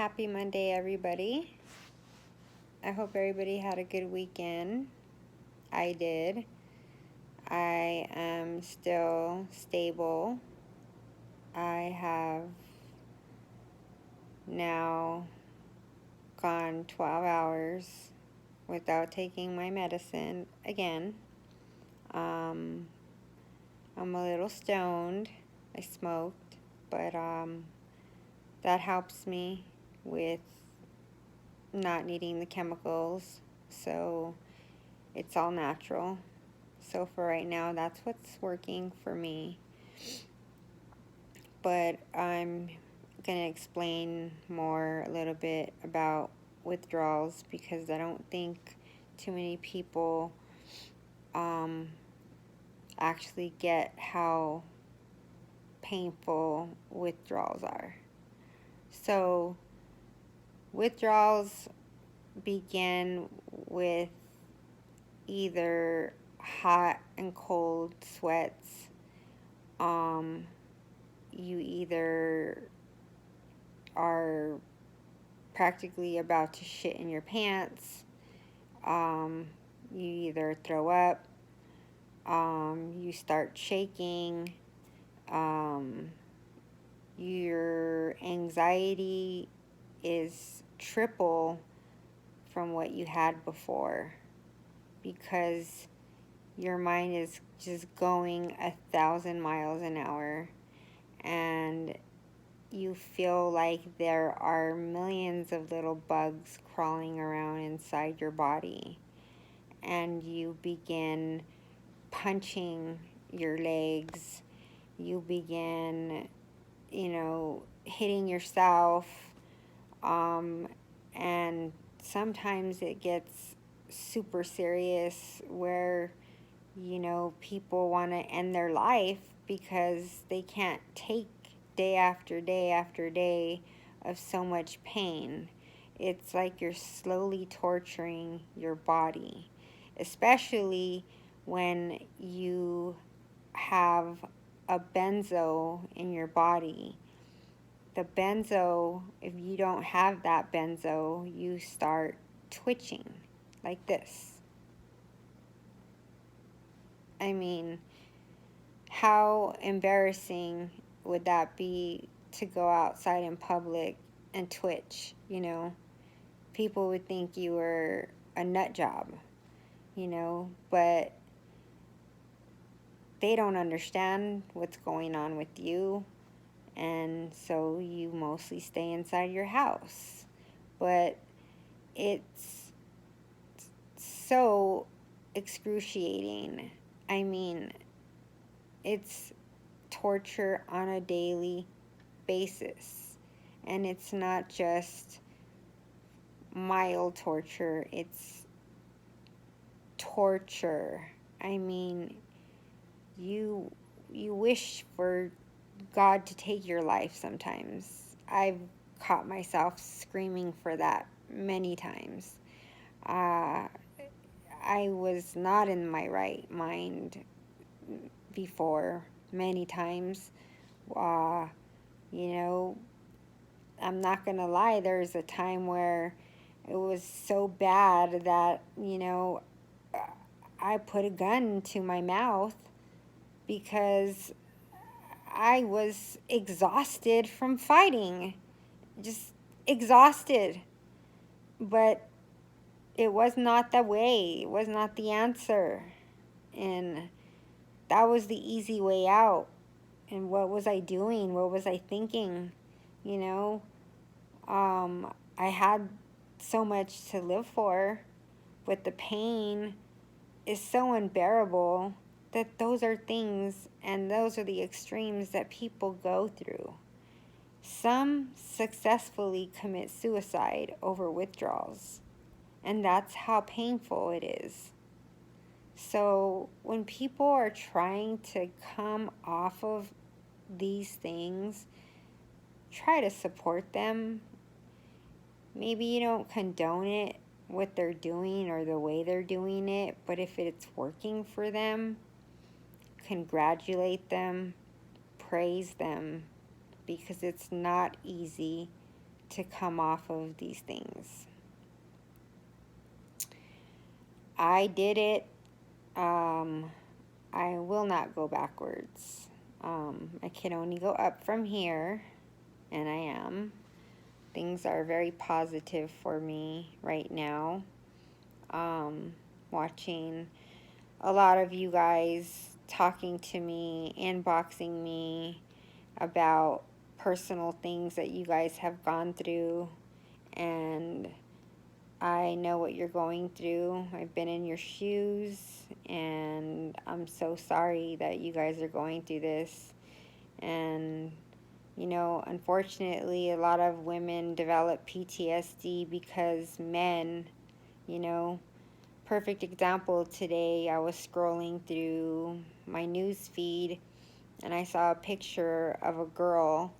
Happy Monday, everybody. I hope everybody had a good weekend. I did. I am still stable. I have now gone 12 hours without taking my medicine again. I'm a little stoned. I smoked, but that helps me with not needing the chemicals. So it's all natural. So for right now, that's what's working for me. But I'm going to explain more a little bit about withdrawals because I don't think too many people actually get how painful withdrawals are. So withdrawals begin with either hot and cold sweats. You either are practically about to shit in your pants. You either throw up. You start shaking. Your anxiety is triple from what you had before because your mind is just going 1,000 miles an hour and you feel like there are millions of little bugs crawling around inside your body, and you begin punching your legs, you begin, hitting yourself, and sometimes it gets super serious where, people want to end their life because they can't take day after day after day of so much pain. It's like you're slowly torturing your body, especially when you have a benzo in your body. The benzo, if you don't have that benzo, you start twitching like this. I mean, how embarrassing would that be to go outside in public and twitch, People would think you were a nut job, but they don't understand what's going on with you, and so you mostly stay inside your house. But it's so excruciating. I mean, it's torture on a daily basis. And it's not just mild torture, it's torture. I mean, you wish for God to take your life sometimes. I've caught myself screaming for that many times. I was not in my right mind before many times. I'm not gonna lie, there was a time where it was so bad that, I put a gun to my mouth because I was exhausted from fighting. Just exhausted. But it was not the way. It was not the answer. And that was the easy way out. And what was I doing? What was I thinking? I had so much to live for, but the pain is so unbearable that those are things and those are the extremes that people go through. Some successfully commit suicide over withdrawals, and that's how painful it is. So when people are trying to come off of these things, try to support them. Maybe you don't condone it, what they're doing or the way they're doing it, but if it's working for them, congratulate them, praise them, because it's not easy to come off of these things. I did it. I will not go backwards. I can only go up from here, and I am. Things are very positive for me right now. Watching a lot of you guys talking to me, inboxing me about personal things that you guys have gone through, and I know what you're going through. I've been in your shoes, and I'm so sorry that you guys are going through this. And, you know, unfortunately, a lot of women develop PTSD because men, you know, perfect example today, I was scrolling through my news feed, and I saw a picture of a girl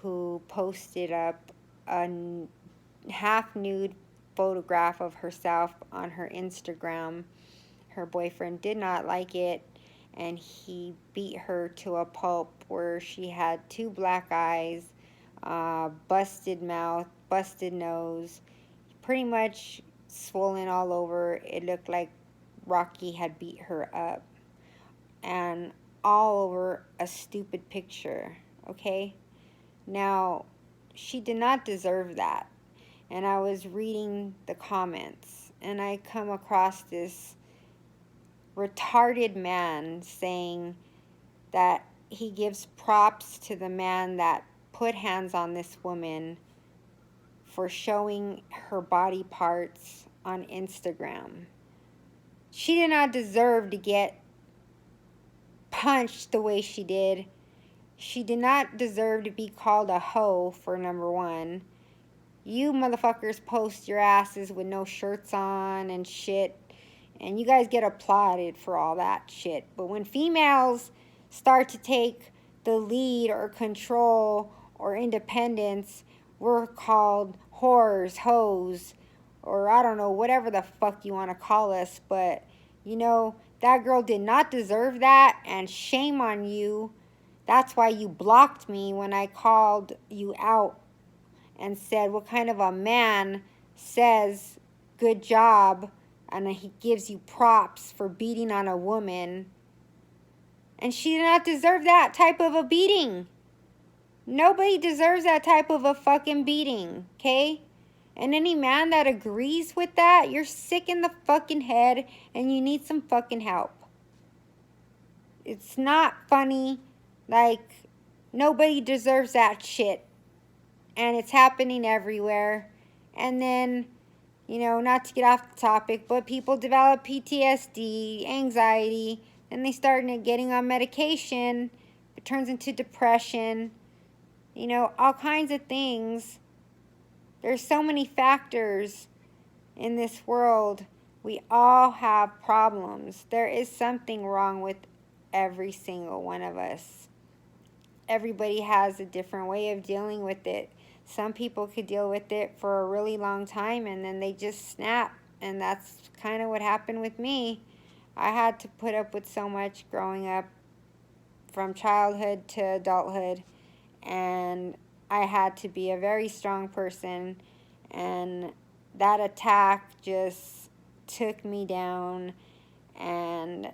who posted up a half nude photograph of herself on her Instagram. Her boyfriend did not like it, and he beat her to a pulp where she had 2 black eyes, busted mouth, busted nose, pretty much swollen all over. It looked like Rocky had beat her up, and all over a stupid picture, okay? Now, she did not deserve that. And I was reading the comments, and I come across this retarded man saying that he gives props to the man that put hands on this woman for showing her body parts on Instagram. She did not deserve to get punched the way she did. She did not deserve to be called a hoe, for number one. You motherfuckers post your asses with no shirts on and shit, and you guys get applauded for all that shit. But when females start to take the lead or control or independence, we're called whores, hoes, or I don't know, whatever the fuck you want to call us. But, you know, that girl did not deserve that, and shame on you. That's why you blocked me when I called you out and said, what kind of a man says good job and he gives you props for beating on a woman? And she did not deserve that type of a beating. Nobody deserves that type of a fucking beating, okay? And any man that agrees with that, you're sick in the fucking head and you need some fucking help. It's not funny. Like, nobody deserves that shit. And it's happening everywhere. And then, you know, not to get off the topic, but people develop PTSD, anxiety, and they start getting on medication. It turns into depression, you know, all kinds of things. There's so many factors in this world. We all have problems. There is something wrong with every single one of us. Everybody has a different way of dealing with it. Some people could deal with it for a really long time and then they just snap. And that's kind of what happened with me. I had to put up with so much growing up from childhood to adulthood. And I had to be a very strong person. And that attack just took me down. And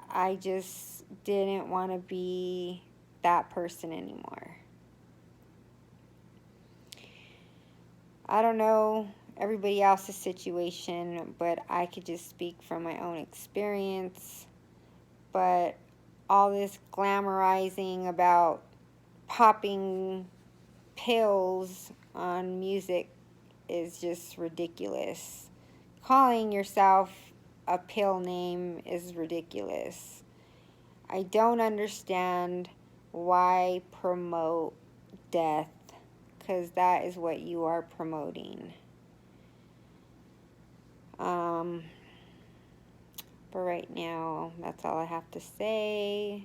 I just didn't want to be that person anymore. I don't know everybody else's situation, but I could just speak from my own experience. But all this glamorizing about popping pills on music is just ridiculous. Calling yourself a pill name is ridiculous. I don't understand why promote death, because that is what you are promoting. But right now, that's all I have to say.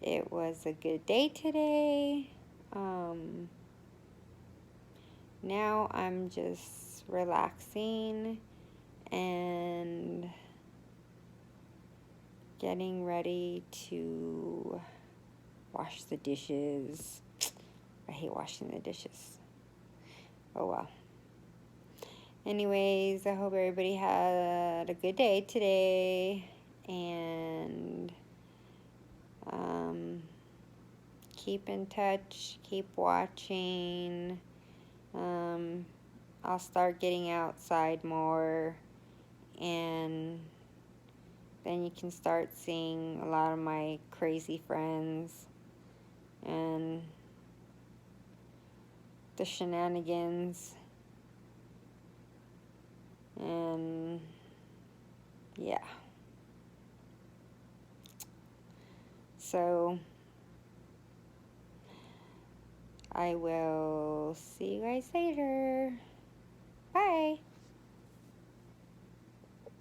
It was a good day today. Now I'm just relaxing and getting ready to wash the dishes. I hate washing the dishes. Oh well. Anyways, I hope everybody had a good day today, and keep in touch, keep watching. I'll start getting outside more, and then you can start seeing a lot of my crazy friends and the shenanigans, and yeah. So I will see you guys later. Bye.